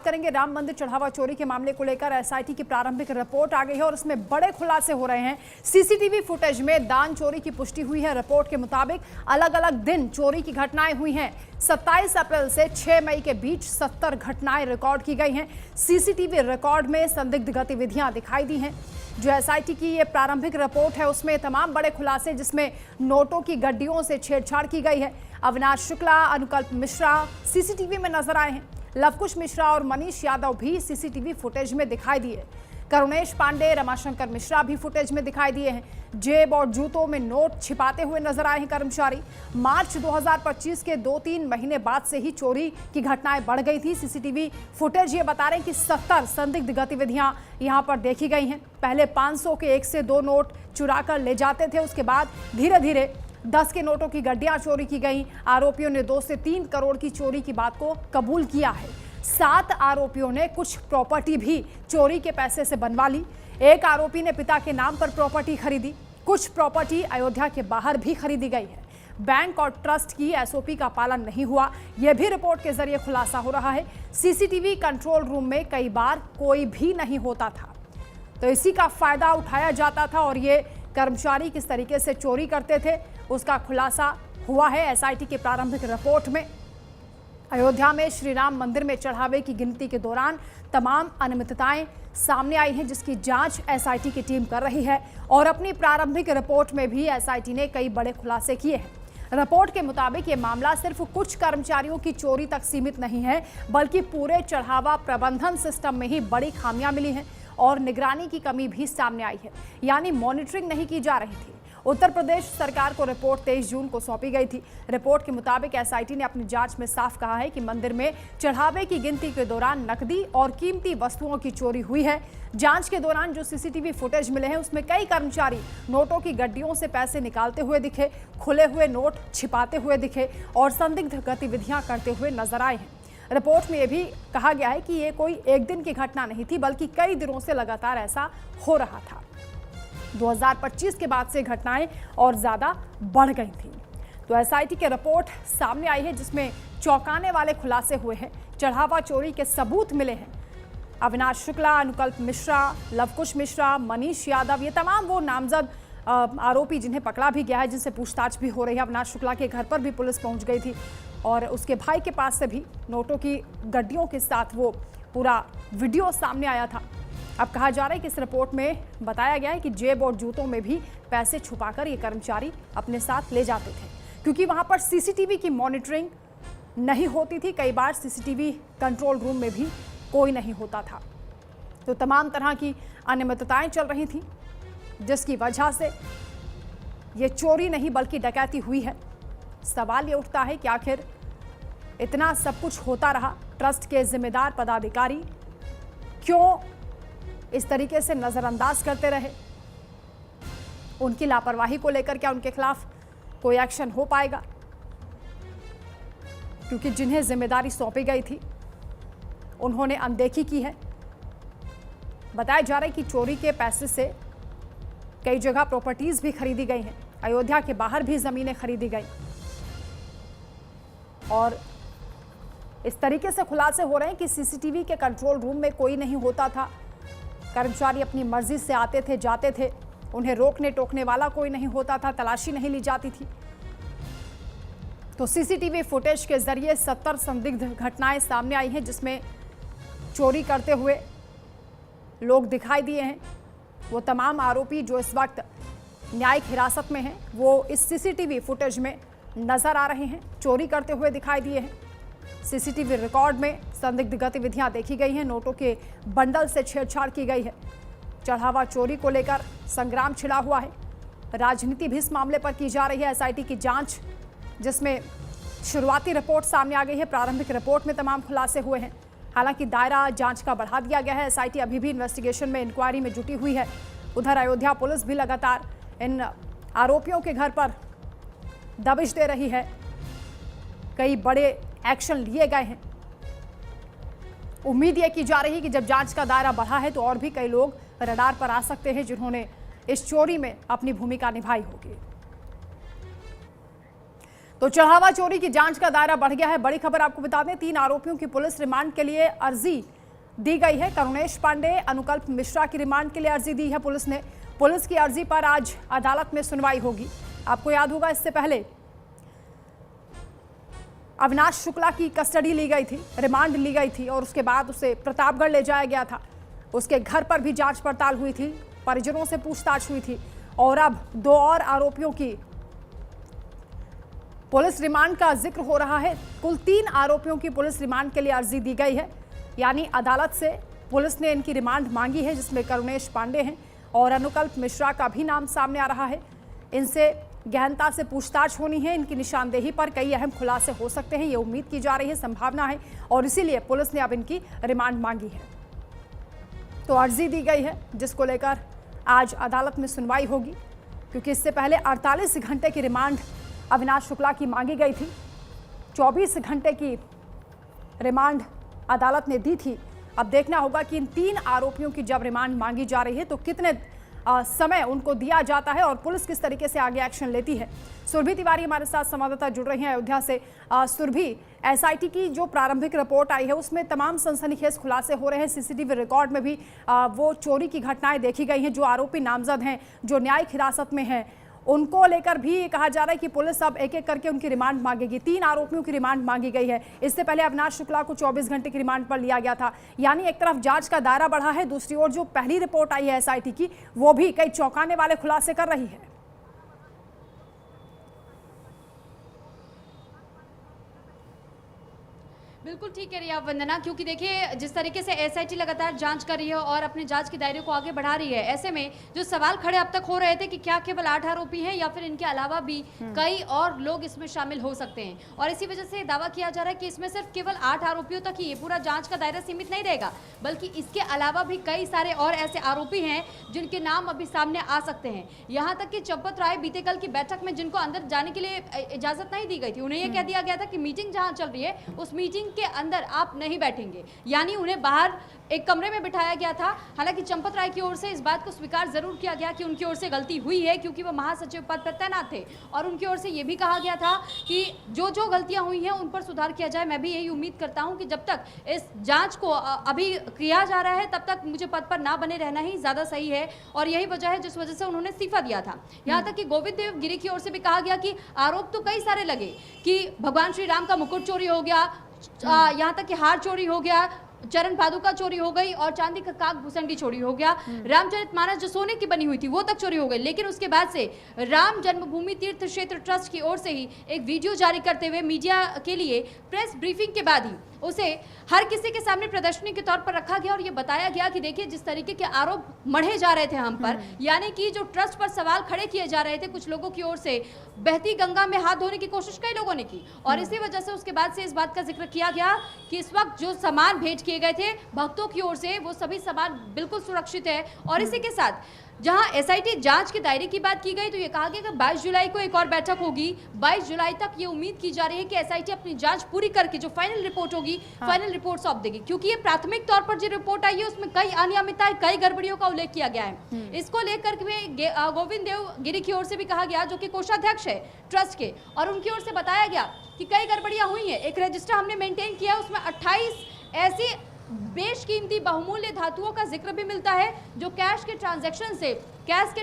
करेंगे राम मंदिर चढ़ावा चोरी के मामले को लेकर एसआईटी की प्रारंभिक रिपोर्ट आ गई है और इसमें बड़े खुलासे हो रहे हैं। सीसीटीवी फुटेज में दान चोरी की पुष्टि हुई है। रिपोर्ट के मुताबिक अलग अलग दिन चोरी की घटनाएं हुई हैं। 27 अप्रैल से 6 मई के बीच 70 घटनाएं रिकॉर्ड की गई हैं। सीसीटीवी रिकॉर्ड में संदिग्ध गतिविधियां दिखाई दी हैं। जो एसआईटी की ये प्रारंभिक रिपोर्ट है उसमें तमाम बड़े खुलासे, जिसमें नोटों की गड्डियों से छेड़छाड़ की गई है। अविनाश शुक्ला, अनुकल्प मिश्रा सीसीटीवी में नजर आए हैं। लवकुश मिश्रा और मनीष यादव भी सीसीटीवी फुटेज में दिखाई दिए। करुणेश पांडे, रमाशंकर मिश्रा भी फुटेज में दिखाई दिए हैं। जेब और जूतों में नोट छिपाते हुए नजर आए हैं कर्मचारी। मार्च 2025 के 2-3 महीने बाद से ही चोरी की घटनाएं बढ़ गई थी। सीसीटीवी फुटेज ये बता रहे हैं कि 70 संदिग्ध गतिविधियां यहां पर देखी गई हैं। पहले 500 के 1 से 2 नोट चुरा कर ले जाते थे, उसके बाद धीरे धीरे 10 के नोटों की गड्डियां चोरी की गई। आरोपियों ने 2 से 3 करोड़ की चोरी की बात को कबूल किया है। 7 आरोपियों ने कुछ प्रॉपर्टी भी चोरी के पैसे से बनवा ली। एक आरोपी ने पिता के नाम पर प्रॉपर्टी खरीदी। कुछ प्रॉपर्टी अयोध्या के बाहर भी खरीदी गई है। बैंक और ट्रस्ट की एसओपी का पालन नहीं हुआ, यह भी रिपोर्ट के जरिए खुलासा हो रहा है। सीसीटीवी कंट्रोल रूम में कई बार कोई भी नहीं होता था, तो इसी का फायदा उठाया जाता था और ये कर्मचारी किस तरीके से चोरी करते थे उसका खुलासा हुआ है एसआईटी की प्रारंभिक रिपोर्ट में। अयोध्या में श्री राम मंदिर में चढ़ावे की गिनती के दौरान तमाम अनियमितताएं सामने आई हैं, जिसकी जांच एसआईटी की टीम कर रही है और अपनी प्रारंभिक रिपोर्ट में भी एसआईटी ने कई बड़े खुलासे किए हैं। रिपोर्ट के मुताबिक ये मामला सिर्फ कुछ कर्मचारियों की चोरी तक सीमित नहीं है, बल्कि पूरे चढ़ावा प्रबंधन सिस्टम में ही बड़ी खामियां मिली हैं और निगरानी की कमी भी सामने आई है, यानी मॉनिटरिंग नहीं की जा रही थी। उत्तर प्रदेश सरकार को रिपोर्ट 23 जून को सौंपी गई थी। रिपोर्ट के मुताबिक एसआईटी ने अपनी जांच में साफ कहा है कि मंदिर में चढ़ावे की गिनती के दौरान नकदी और कीमती वस्तुओं की चोरी हुई है। जांच के दौरान जो सीसीटीवी फुटेज मिले हैं उसमें कई कर्मचारी नोटों की गड्डियों से पैसे निकालते हुए दिखे, खुले हुए नोट छिपाते हुए दिखे और संदिग्ध गतिविधियां करते हुए नजर आए हैं। रिपोर्ट में यह भी कहा गया है कि ये कोई एक दिन की घटना नहीं थी, बल्कि कई दिनों से लगातार ऐसा हो रहा था। 2025 के बाद से घटनाएं और ज्यादा बढ़ गई थी। तो एसआईटी की रिपोर्ट सामने आई है जिसमें चौंकाने वाले खुलासे हुए हैं। चढ़ावा चोरी के सबूत मिले हैं। अविनाश शुक्ला, अनुकल्प मिश्रा, लवकुश मिश्रा, मनीष यादव, ये तमाम वो नामजद आरोपी जिन्हें पकड़ा भी गया है, जिनसे पूछताछ भी हो रही है। अविनाश शुक्ला के घर पर भी पुलिस पहुंच गई थी और उसके भाई के पास से भी नोटों की गड्डियों के साथ वो पूरा वीडियो सामने आया था। अब कहा जा रहा है कि इस रिपोर्ट में बताया गया है कि जेब और जूतों में भी पैसे छुपाकर ये कर्मचारी अपने साथ ले जाते थे, क्योंकि वहां पर सीसीटीवी की मॉनिटरिंग नहीं होती थी। कई बार सीसीटीवी कंट्रोल रूम में भी कोई नहीं होता था। तो तमाम तरह की अनियमितताएं चल रही थी, जिसकी वजह से ये चोरी नहीं बल्कि डकैती हुई है। सवाल ये उठता है कि आखिर इतना सब कुछ होता रहा, ट्रस्ट के जिम्मेदार पदाधिकारी क्यों इस तरीके से नजरअंदाज करते रहे? उनकी लापरवाही को लेकर क्या उनके खिलाफ कोई एक्शन हो पाएगा? क्योंकि जिन्हें जिम्मेदारी सौंपी गई थी उन्होंने अनदेखी की है। बताया जा रहा है कि चोरी के पैसे से कई जगह प्रॉपर्टीज भी खरीदी गई हैं। अयोध्या के बाहर भी जमीनें खरीदी गई और इस तरीके से खुलासे हो रहे हैं कि सीसीटीवी के कंट्रोल रूम में कोई नहीं होता था। कर्मचारी अपनी मर्जी से आते थे, जाते थे, उन्हें रोकने टोकने वाला कोई नहीं होता था, तलाशी नहीं ली जाती थी। तो सीसीटीवी फुटेज के जरिए 70 संदिग्ध घटनाएं सामने आई हैं, जिसमें चोरी करते हुए लोग दिखाई दिए हैं। वो तमाम आरोपी जो इस वक्त न्यायिक हिरासत में हैं, वो इस सीसीटीवी फुटेज में नजर आ रहे हैं, चोरी करते हुए दिखाई दिए हैं। सीसीटीवी रिकॉर्ड में संदिग्ध गतिविधियां देखी गई हैं। नोटों के बंडल से छेड़छाड़ की गई है। चढ़ावा चोरी को लेकर संग्राम छिड़ा हुआ है। राजनीति भी इस मामले पर की जा रही है। एसआईटी की जांच, जिसमें शुरुआती रिपोर्ट सामने आ गई है, प्रारंभिक रिपोर्ट में तमाम खुलासे हुए हैं। हालांकि दायरा जांच का बढ़ा दिया गया है। एसआईटी अभी भी इन्वेस्टिगेशन में, इंक्वायरी में जुटी हुई है। उधर अयोध्या पुलिस भी लगातार इन आरोपियों के घर पर दबिश दे रही है। कई बड़े एक्शन लिए गए हैं। उम्मीद यह की जा रही है कि जब जांच का दायरा बढ़ा है तो और भी कई लोग रडार पर आ सकते हैं, जिन्होंने इस चोरी में अपनी भूमिका निभाई होगी। तो चढ़ावा चोरी की जांच का दायरा बढ़ गया है। बड़ी खबर आपको बता दें, 3 आरोपियों की पुलिस रिमांड के लिए अर्जी दी गई है। करुणेश पांडे, अनुकल्प मिश्रा की रिमांड के लिए अर्जी दी है पुलिस ने। पुलिस की अर्जी पर आज अदालत में सुनवाई होगी। आपको याद होगा, इससे पहले अविनाश शुक्ला की कस्टडी ली गई थी, रिमांड ली गई थी और उसके बाद उसे प्रतापगढ़ ले जाया गया था। उसके घर पर भी जांच पड़ताल हुई थी, परिजनों से पूछताछ हुई थी और अब 2 और आरोपियों की पुलिस रिमांड का जिक्र हो रहा है। कुल 3 आरोपियों की पुलिस रिमांड के लिए अर्जी दी गई है, यानी अदालत से पुलिस ने इनकी रिमांड मांगी है, जिसमें करुणेश पांडे हैं और अनुकल्प मिश्रा का भी नाम सामने आ रहा है। इनसे गहनता से पूछताछ होनी है। इनकी निशानदेही पर कई अहम खुलासे हो सकते हैं, ये उम्मीद की जा रही है, संभावना है और इसीलिए पुलिस ने अब इनकी रिमांड मांगी है। तो अर्जी दी गई है जिसको लेकर आज अदालत में सुनवाई होगी, क्योंकि इससे पहले 48 घंटे की रिमांड अविनाश शुक्ला की मांगी गई थी। 24 घंटे की रिमांड अदालत ने दी थी। अब देखना होगा कि इन 3 आरोपियों की जब रिमांड मांगी जा रही है तो कितने समय उनको दिया जाता है और पुलिस किस तरीके से आगे एक्शन लेती है। सुरभि तिवारी हमारे साथ संवाददाता जुड़ रही हैं अयोध्या से। सुरभि, एसआईटी की जो प्रारंभिक रिपोर्ट आई है उसमें तमाम सनसनीखेज खुलासे हो रहे हैं। सीसीटीवी रिकॉर्ड में भी वो चोरी की घटनाएं देखी गई हैं। जो आरोपी नामजद हैं, जो न्यायिक हिरासत में हैं, उनको लेकर भी ये कहा जा रहा है कि पुलिस अब एक एक करके उनकी रिमांड मांगेगी। 3 आरोपियों की रिमांड मांगी गई है। इससे पहले अविनाश शुक्ला को 24 घंटे की रिमांड पर लिया गया था। यानी एक तरफ जांच का दायरा बढ़ा है, दूसरी ओर जो पहली रिपोर्ट आई है एसआईटी की, वो भी कई चौंकाने वाले खुलासे कर रही है। बिल्कुल ठीक कह रही है आप वंदना, क्योंकि देखिए जिस तरीके से एसआईटी लगातार जांच कर रही है और अपने जांच के दायरे को आगे बढ़ा रही है, ऐसे में जो सवाल खड़े अब तक हो रहे थे कि क्या केवल 8 आरोपी हैं या फिर इनके अलावा भी कई और लोग इसमें शामिल हो सकते हैं, और इसी वजह से दावा किया जा रहा है कि इसमें सिर्फ केवल 8 आरोपियों तक ही ये पूरा जांच का दायरा सीमित नहीं रहेगा, बल्कि इसके अलावा भी कई सारे और ऐसे आरोपी हैं जिनके नाम अभी सामने आ सकते हैं। यहाँ तक कि चंपत राय बीते कल की बैठक में जिनको अंदर जाने के लिए इजाजत नहीं दी गई थी, उन्हें यह कह दिया गया था कि मीटिंग जहाँ चल रही है उस मीटिंग के अंदर आप नहीं बैठेंगे, यानी उन्हें बाहर एक कमरे में बिठाया गया था। हालांकि चंपत राय की ओर से इस बात को स्वीकार जरूर किया गया कि उनकी ओर से गलती हुई है, क्योंकि वो महासचिव पद पर तैनात थे, और उनकी ओर से ये भी कहा गया था कि जो जो गलतियां हुई हैं उन पर सुधार किया जाए। मैं भी यही उम्मीद करता हूं कि जब तक इस जांच को अभी किया जा रहा है तब तक मुझे पद पर ना बने रहना ही ज्यादा सही है, और यही वजह है जिस वजह से उन्होंने इस्तीफा दिया था। यहाँ तक कि गोविंद देव गिरी की ओर से भी कहा गया कि आरोप तो कई सारे लगे कि भगवान श्री राम का मुकुट चोरी हो गया, यहाँ तक कि हार चोरी हो गया, चरण पादुका चोरी हो गई और चांदी का काक भुसंडी चोरी हो गया, रामचरितमानस जो सोने की बनी हुई थी वो तक चोरी हो गई। लेकिन उसके बाद से राम जन्मभूमि तीर्थ क्षेत्र ट्रस्ट की ओर से ही एक वीडियो जारी करते हुए मीडिया के लिए प्रेस ब्रीफिंग के बाद ही उसे हर किसी के सामने प्रदर्शनी के तौर पर रखा गया और ये बताया गया कि देखिए जिस तरीके के आरोप मढ़े जा रहे थे हम पर, यानी कि जो ट्रस्ट पर सवाल खड़े किए जा रहे थे कुछ लोगों की ओर से, बहती गंगा में हाथ धोने की कोशिश कई लोगों ने की, और इसी वजह से उसके बाद से इस बात का जिक्र किया गया कि इस वक्त जो सामान भेंट किए गए थे भक्तों की ओर से वो सभी सामान बिल्कुल सुरक्षित है। और इसी के साथ जहां एसआईटी जांच के दायरे की बात की गई तो ये कहा गया कि 22 जुलाई को एक और बैठक होगी। 22 जुलाई तक ये उम्मीद की जा रही है कि एसआईटी अपनी जांच पूरी करके जो फाइनल रिपोर्ट होगी, फाइनल रिपोर्ट सौंप देगी, क्योंकि ये प्राथमिक तौर पर जो रिपोर्ट आई है उसमें कई अनियमितताएं, कई गड़बड़ियों का उल्लेख किया गया है। इसको लेकर के गोविंद देव गिरी की ओर से भी कहा गया, जो कि कोषाध्यक्ष है ट्रस्ट के, और उनकी ओर से बताया गया कि कई गड़बड़ियां हुई हैं। एक रजिस्टर हमने मेंटेन किया, उसमें 28 ऐसी बेशकीमती बहुमूल्य धातुओं का जिक्र भी मिलता है जो कैश के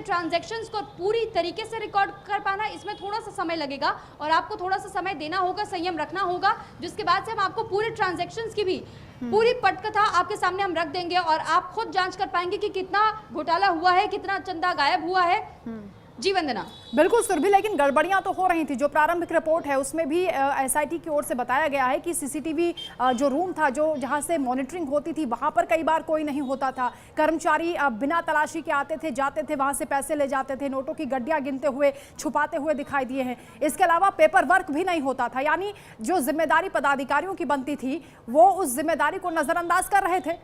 ट्रांजैक्शंस को पूरी तरीके से रिकॉर्ड कर पाना, इसमें थोड़ा सा समय लगेगा और आपको थोड़ा सा समय देना होगा, संयम रखना होगा, जिसके बाद से हम आपको पूरे ट्रांजैक्शंस की भी पूरी पटकथा आपके सामने हम रख देंगे और आप खुद जांच कर पाएंगे कि कितना घोटाला हुआ है, कितना चंदा गायब हुआ है। जी वंदना, बिल्कुल सुरभि, लेकिन गड़बड़ियां तो हो रही थी। जो प्रारंभिक रिपोर्ट है उसमें भी एसआईटी की ओर से बताया गया है कि सीसीटीवी जो रूम था, जो जहां से मॉनिटरिंग होती थी, वहां पर कई बार कोई नहीं होता था। कर्मचारी बिना तलाशी के आते थे, जाते थे, वहां से पैसे ले जाते थे, नोटों की गड्डियां गिनते हुए, छुपाते हुए दिखाई दिए हैं। इसके अलावा पेपर वर्क भी नहीं होता था, यानी जो जिम्मेदारी पदाधिकारियों की बनती थी वो उस जिम्मेदारी को नजरअंदाज कर रहे थे।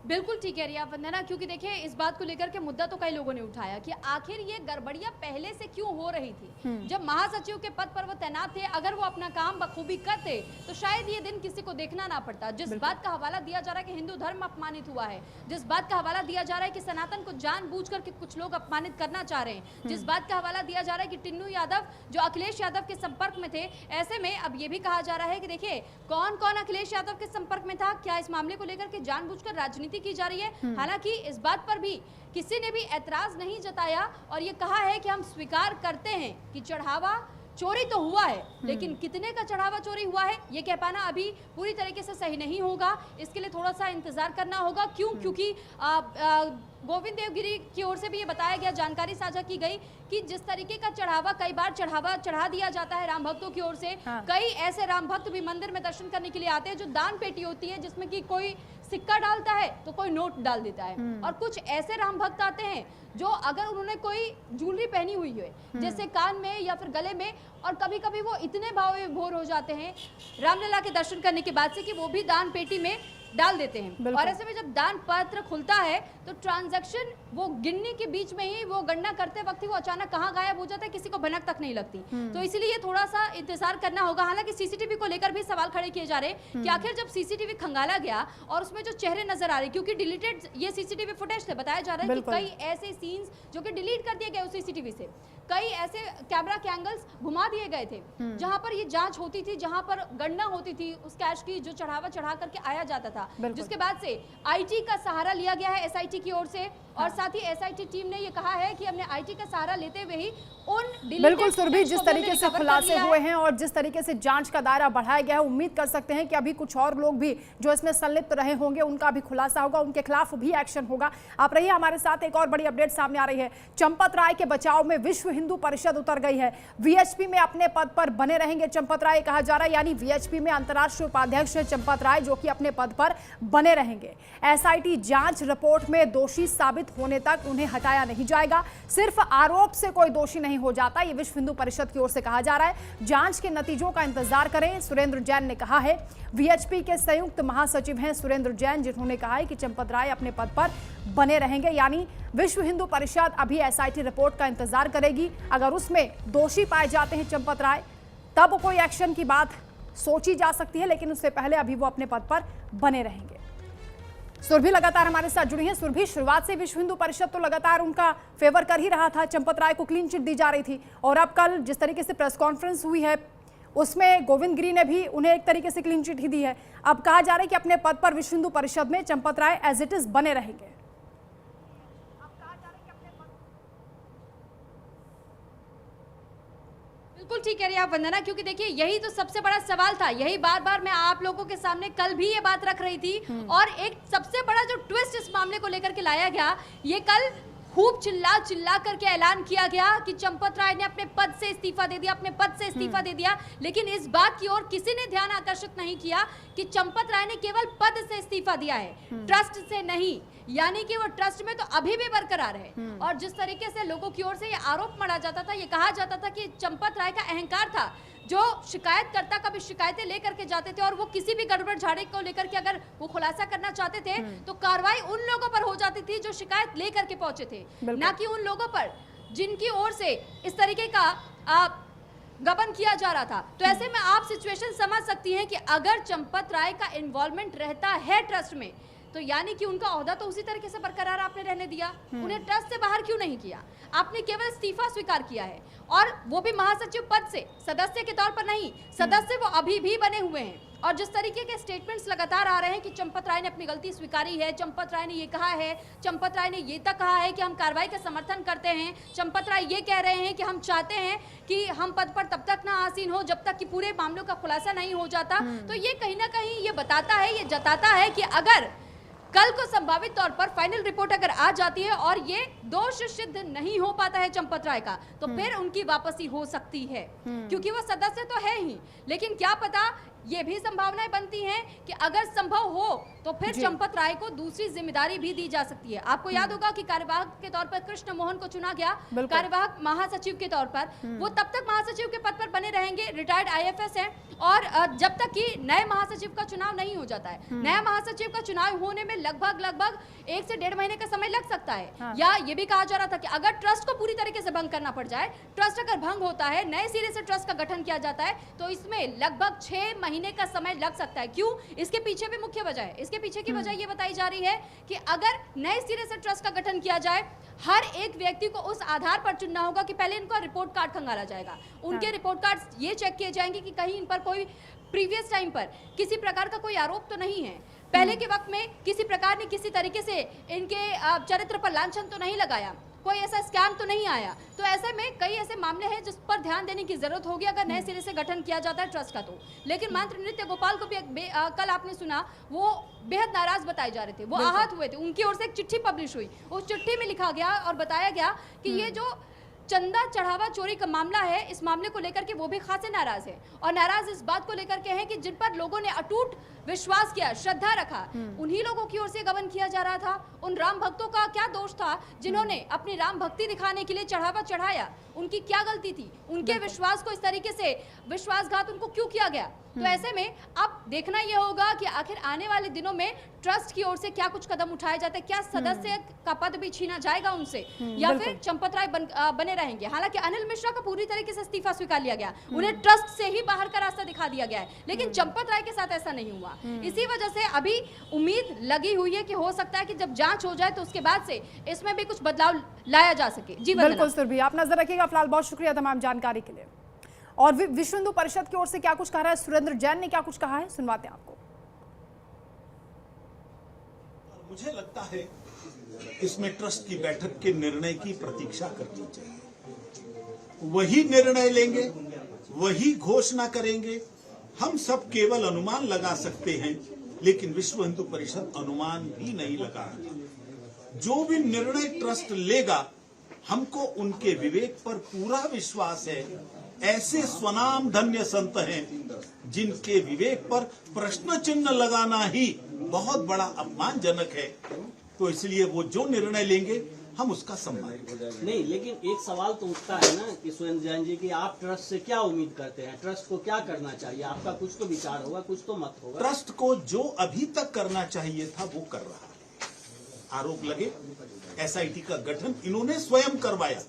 बिल्कुल ठीक कह रही है आप वंदना, क्योंकि देखिए इस बात को लेकर के मुद्दा तो कई लोगों ने उठाया कि आखिर ये गड़बड़ियां पहले से क्यों हो रही थी। जब महासचिव के पद पर वो तैनात थे, अगर वो अपना काम बखूबी करते तो शायद ये दिन किसी को देखना ना पड़ता। जिस बात का हवाला दिया जा रहा है कि हिंदू धर्म अपमानित हुआ है, जिस बात का हवाला दिया जा रहा है कि सनातन को जानबूझकर के कुछ लोग अपमानित करना चाह रहे हैं, जिस बात का हवाला दिया जा रहा है कि टिन्नू यादव जो अखिलेश यादव के संपर्क में थे, ऐसे में अब ये भी कहा जा रहा है कि देखिए कौन कौन अखिलेश यादव के संपर्क में था, क्या इस मामले को लेकर के जानबूझकर राजनीति की जा रही है। हालांकि इस बात पर भी किसी ने भी ऐतराज नहीं जताया और ये कहा है कि हम स्वीकार करते हैं कि चढ़ावा चोरी तो हुआ है, लेकिन कितने का चढ़ावा चोरी हुआ है ये कह पाना अभी पूरी तरीके से सही नहीं होगा। इसके लिए थोड़ा सा इंतजार करना होगा। क्यों? क्योंकि गोविंद देवगिरी की ओर से भी ये बताया गया, जानकारी साझा की गई कि जिस तरीके का चढ़ावा कई बार चढ़ा दिया जाता है राम भक्तों की ओर से। कई ऐसे राम भक्त भी मंदिर में दर्शन करने के लिए आते हैं जो दान पेटी होती है, जिसमें कि कोई सिक्का डालता है तो कोई नोट डाल देता है, और कुछ ऐसे राम भक्त आते हैं जो अगर उन्होंने कोई ज्वेलरी पहनी हुई है जैसे कान में या फिर गले में, और कभी कभी वो इतने भाव विभोर हो जाते हैं रामलला के दर्शन करने के बाद से कि वो भी दान पेटी में डाल देते हैं। और ऐसे में जब दान पत्र खुलता है तो ट्रांजैक्शन वो गिनने के बीच में ही, वो गणना करते वक्त ही वो अचानक कहाँ गायब हो जाता है, किसी को भनक तक नहीं लगती। तो इसीलिए थोड़ा सा इंतजार करना होगा। हालांकि सीसीटीवी को लेकर भी सवाल खड़े किए जा रहे हैं कि आखिर जब सीसीटीवी खंगाला गया और उसमें जो चेहरे नजर आ रहे, क्योंकि डिलीटेड ये सीसीटीवी फुटेज थे, बताया जा रहा है कि कई ऐसे सीन्स जो कि डिलीट कर दिए गए उस सीसीटीवी से, कई ऐसे कैमरा के एंगल्स घुमा दिए गए थे जहां पर ये जांच होती थी, जहां पर गणना होती थी उस कैश की जो चढ़ावा चढ़ा करके आया जाता था, जिसके बाद से आईटी का सहारा लिया गया है एसआईटी की ओर से। और साथ ही एसआईटी टीम ने ये कहा है कि हमने आईटी का सहारा लेते हुए ही उन बिल्कुल सुरभि, जिस तरीके से खुलासे हुए हैं और जिस तरीके से जांच का दायरा बढ़ाया गया है, उम्मीद कर सकते हैं कि अभी कुछ और लोग भी जो इसमें संलिप्त रहे होंगे उनका भी खुलासा होगा, उनके खिलाफ भी एक्शन होगा। आप रहिए हमारे साथ, एक और बड़ी अपडेट सामने आ रही है। चंपत राय के बचाव में विश्व हिंदू परिषद उतर गई है। वीएचपी में अपने पद पर बने रहेंगे चंपत राय, कहा जा रहा है, यानी वीएचपी में अंतर्राष्ट्रीय उपाध्यक्ष चंपत राय जो कि अपने पद पर बने रहेंगे। एसआईटी जांच रिपोर्ट में दोषी साबित होने तक उन्हें हटाया नहीं जाएगा। सिर्फ आरोप से कोई दोषी नहीं हो जाता, ये विश्व हिंदू परिषद की ओर से कहा जा रहा है। जांच के नतीजों का इंतजार करें, सुरेंद्र जैन ने कहा है। वीएचपी के संयुक्त महासचिव हैं सुरेंद्र जैन, जिन्होंने कहा है कि चंपत राय अपने पद पर बने रहेंगे, यानी विश्व हिंदू परिषद अभी एसआईटी रिपोर्ट का इंतजार करेगी। अगर उसमें दोषी पाए जाते हैं चंपत राय, तब कोई एक्शन की बात सोची जा सकती है, लेकिन उससे पहले अभी वो अपने पद पर बने रहेंगे। सुरभि लगातार हमारे साथ जुड़ी है। सुरभि, शुरुआत से विश्व हिंदू परिषद तो लगातार उनका फेवर कर ही रहा था, चंपत राय को क्लीन चिट दी जा रही थी, और अब कल जिस तरीके से प्रेस कॉन्फ्रेंस हुई है उसमें गोविंद गिरी ने भी उन्हें एक तरीके से क्लीन चिट ही दी है। अब कहा जा रहा है कि अपने पद पर विश्व हिंदू परिषद में Champat Rai as it is बने रहेंगे। बिल्कुल ठीक कह रही है आप वंदना, क्योंकि देखिए यही तो सबसे बड़ा सवाल था, यही बार बार मैं आप लोगों के सामने कल भी ये बात रख रही थी। और एक सबसे बड़ा जो ट्विस्ट इस मामले को लेकर के लाया गया, ये कल खूब चिल्ला करके ऐलान किया गया कि चंपत राय ने अपने पद से इस्तीफा दे दिया, अपने पद से इस्तीफा दे दिया। लेकिन इस बात की ओर किसी ने ध्यान आकर्षित नहीं किया कि चंपत राय ने केवल पद से इस्तीफा दिया है, ट्रस्ट से नहीं, यानी कि वो ट्रस्ट में तो अभी भी बरकरार है। और जिस तरीके से लोगों की ओर से ये आरोप मढ़ा जाता था, ये कहा जाता था कि चंपत राय का अहंकार था, जो शिकायतकर्ता कभी शिकायतें लेकर के जाते थे और वो किसी भी गड़बड़ झाड़ी को लेकर के अगर वो खुलासा करना चाहते थे तो कार्रवाई उन लोगों पर हो जाती थी जो शिकायत लेकर के पहुंचे थे, ना कि उन लोगों पर जिनकी ओर से इस तरीके का गबन किया जा रहा था। तो ऐसे में आप सिचुएशन समझ सकती हैं कि अगर चंपत राय का इन्वॉल्वमेंट रहता है ट्रस्ट में, तो यानी कि उनका ओहदा तो उसी तरीके से बरकरार आपने रहने दिया, उन्हें ट्रस्ट से बाहर क्यों नहीं किया? आपने केवल इस्तीफा स्वीकार किया है, और वो भी महासचिव पद से, सदस्य के तौर पर नहीं, सदस्य वो अभी भी बने हुए हैं। और जिस तरीके के स्टेटमेंट्स लगातार आ रहे हैं कि चंपत राय ने अपनी गलती स्वीकारी है, चंपत राय ने ये कहा है, चंपत राय ने ये तक कहा है कि हम कार्रवाई का समर्थन करते हैं, चंपत राय ये कह रहे हैं कि हम चाहते हैं कि हम पद पर तब तक ना आसीन हो जब तक कि पूरे मामलों का खुलासा नहीं हो जाता। तो ये कहीं ना कहीं ये बताता है, ये जताता है कि अगर कल को संभावित तौर पर फाइनल रिपोर्ट अगर आ जाती है और ये दोष सिद्ध नहीं हो पाता है चंपत राय का, तो फिर उनकी वापसी हो सकती है, क्योंकि वो सदस्य तो है ही, लेकिन क्या पता ये भी संभावनाएं बनती हैं कि अगर संभव हो तो फिर चंपत राय को दूसरी जिम्मेदारी भी दी जा सकती है। आपको याद होगा कि कार्यवाहक के तौर पर कृष्ण मोहन को चुना गया, कार्यवाहक महासचिव के तौर पर। वो तब तक महासचिव के पद पर बने रहेंगे, रिटायर्ड IFS हैं, और जब तक कि नए महासचिव का चुनाव नहीं हो जाता है। नया महासचिव का चुनाव होने में लगभग 1 से 1.5 महीने का समय लग सकता है। या ये भी कहा जा रहा था कि अगर ट्रस्ट को पूरी तरीके से भंग करना पड़ जाए, ट्रस्ट अगर भंग होता है, नए सिरे से ट्रस्ट का गठन किया जाता है, तो इसमें लगभग 6 महीने का समय लग सकता है। क्यों? इसके पीछे भी मुख्य वजह है। इसके पीछे की वजह ये बताई जा रही है कि अगर नए सिरे से ट्रस्ट का गठन किया जाए, हर एक व्यक्ति को उस आधार पर चुनना होगा कि पहले इनका रिपोर्ट कार्ड खंगाला जाएगा। उनके रिपोर्ट कार्ड ये चेक किए जाएंगे कि कहीं इन पर कोई प्रीवियस टाइम पर किसी प्रकार का कोई आरोप तो नहीं है, पहले के वक्त में किसी प्रकार ने किसी तरीके से इनके चरित्र पर लांछन तो नहीं लगाया, कोई ऐसा स्कैम तो नहीं आया। तो ऐसे में कई ऐसे मामले हैं जिस पर ध्यान देने की जरूरत होगी अगर नए सिरे से गठन किया जाता है ट्रस्ट का तो। लेकिन मंत्री नृत्य गोपाल को भी कल आपने सुना, वो बेहद नाराज बताए जा रहे थे, वो आहत हुए थे। उनकी ओर से एक चिट्ठी पब्लिश हुई, उस चिट्ठी में लिखा गया और बताया गया कि ये जो चंदा चढ़ावा चोरी का मामला है, इस मामले को लेकर के वो भी खासे नाराज है। और नाराज इस बात को लेकर के हैं कि जिन पर लोगों ने अटूट विश्वास किया, श्रद्धा रखा, उन्हीं लोगों की ओर से गबन किया जा रहा था। उन राम भक्तों का क्या दोष था जिन्होंने अपनी राम भक्ति दिखाने के लिए चढ़ावा चढ़ाया? उनकी क्या गलती थी? उनके विश्वास को इस तरीके से विश्वासघात उनको क्यों किया गया? तो ऐसे में अब देखना यह होगा कि आखिर आने वाले दिनों में ट्रस्ट की ओर से क्या कुछ कदम उठाए जाते हैं। क्या सदस्य का पद भी छीना जाएगा उनसे, या फिर चंपत राय बने रहेंगे? हालांकि अनिल मिश्रा का पूरी तरीके से इस्तीफा स्वीकार लिया गया, उन्हें ट्रस्ट से ही बाहर का रास्ता दिखा दिया गया है, लेकिन चंपत राय के साथ ऐसा नहीं हुआ। इसी वजह से अभी उम्मीद लगी हुई है कि हो सकता है कि जब जांच हो जाए तो उसके बाद से इसमें भी कुछ बदलाव लाया जा सके। जी बिल्कुल सुरभि, आप नजर रखिएगा। फिलहाल बहुत शुक्रिया तमाम जानकारी के लिए। और विश्व हिंदू परिषद की ओर से क्या कुछ कह रहा है, सुरेंद्र जैन ने क्या कुछ कहा है, सुनवाते हैं आपको। मुझे लगता है इसमें ट्रस्ट की बैठक के निर्णय की प्रतीक्षा करनी चाहिए। वही निर्णय लेंगे, वही घोषणा करेंगे। हम सब केवल अनुमान लगा सकते हैं, लेकिन विश्व हिंदू परिषद अनुमान भी नहीं लगा रहा। जो भी निर्णय ट्रस्ट लेगा, हमको उनके विवेक पर पूरा विश्वास है। ऐसे स्वनाम धन्य संत हैं जिनके विवेक पर प्रश्न चिन्ह लगाना ही बहुत बड़ा अपमानजनक है। तो इसलिए वो जो निर्णय लेंगे हम उसका सम्मान करेंगे। नहीं, लेकिन एक सवाल तो उठता है ना कि सुरेंद्र जैन जी की आप ट्रस्ट से क्या उम्मीद करते हैं? ट्रस्ट को क्या करना चाहिए? आपका कुछ तो विचार होगा, कुछ तो मत होगा। ट्रस्ट को जो अभी तक करना चाहिए था वो कर रहा है। आरोप लगे, SIT का गठन इन्होंने स्वयं करवाया,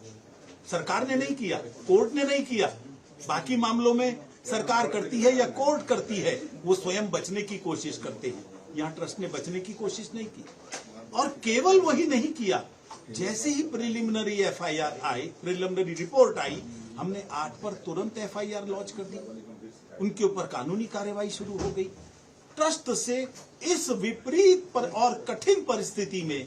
सरकार ने नहीं किया, कोर्ट ने नहीं किया। बाकी मामलों में सरकार करती है या कोर्ट करती है, वो स्वयं बचने की कोशिश करते हैं। यहाँ ट्रस्ट ने बचने की कोशिश नहीं की। और केवल वही नहीं किया, जैसे ही प्रिलिमिनरी FIR आई, प्रिलिमिनरी रिपोर्ट आई, हमने 8 पर तुरंत FIR लॉन्च कर दी। उनके ऊपर कानूनी कार्रवाई शुरू हो गई। ट्रस्ट से इस विपरीत पर और कठिन परिस्थिति में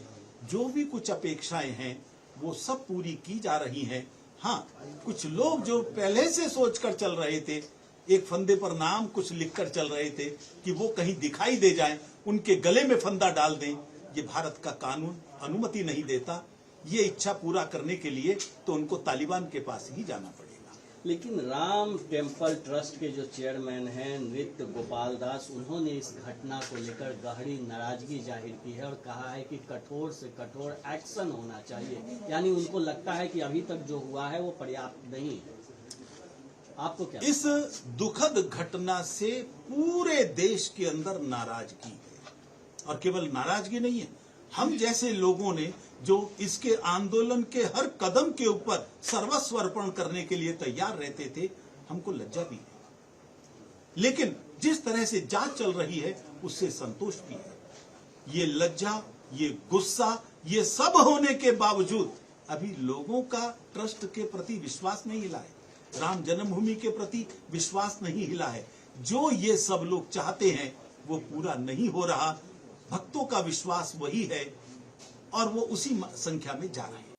जो भी कुछ अपेक्षाएं हैं वो सब पूरी की जा रही हैं। हाँ, कुछ लोग जो पहले से सोचकर चल रहे थे, एक फंदे पर नाम कुछ लिखकर चल रहे थे कि वो कहीं दिखाई दे जाएं, उनके गले में फंदा डाल दें, ये भारत का कानून अनुमति नहीं देता। ये इच्छा पूरा करने के लिए तो उनको तालिबान के पास ही जाना पड़ेगा। लेकिन राम टेम्पल ट्रस्ट के जो चेयरमैन हैं नृत्य गोपाल दास, उन्होंने इस घटना को लेकर गहरी नाराजगी जाहिर की है और कहा है कि कठोर से कठोर एक्शन होना चाहिए। यानी उनको लगता है कि अभी तक जो हुआ है वो पर्याप्त नहीं है। आपको क्या? इस दुखद घटना से पूरे देश के अंदर नाराजगी है। और केवल नाराजगी नहीं है, हम जैसे लोगों ने जो इसके आंदोलन के हर कदम के ऊपर सर्वस्व अर्पण करने के लिए तैयार रहते थे, हमको लज्जा भी है। लेकिन जिस तरह से जांच चल रही है उससे संतोष भी है। ये लज्जा, ये गुस्सा, ये सब होने के बावजूद अभी लोगों का ट्रस्ट के प्रति विश्वास नहीं हिला है, राम जन्मभूमि के प्रति विश्वास नहीं हिला है। जो ये सब लोग चाहते हैं वो पूरा नहीं हो रहा। भक्तों का विश्वास वही है और वो उसी संख्या में जा रहे हैं।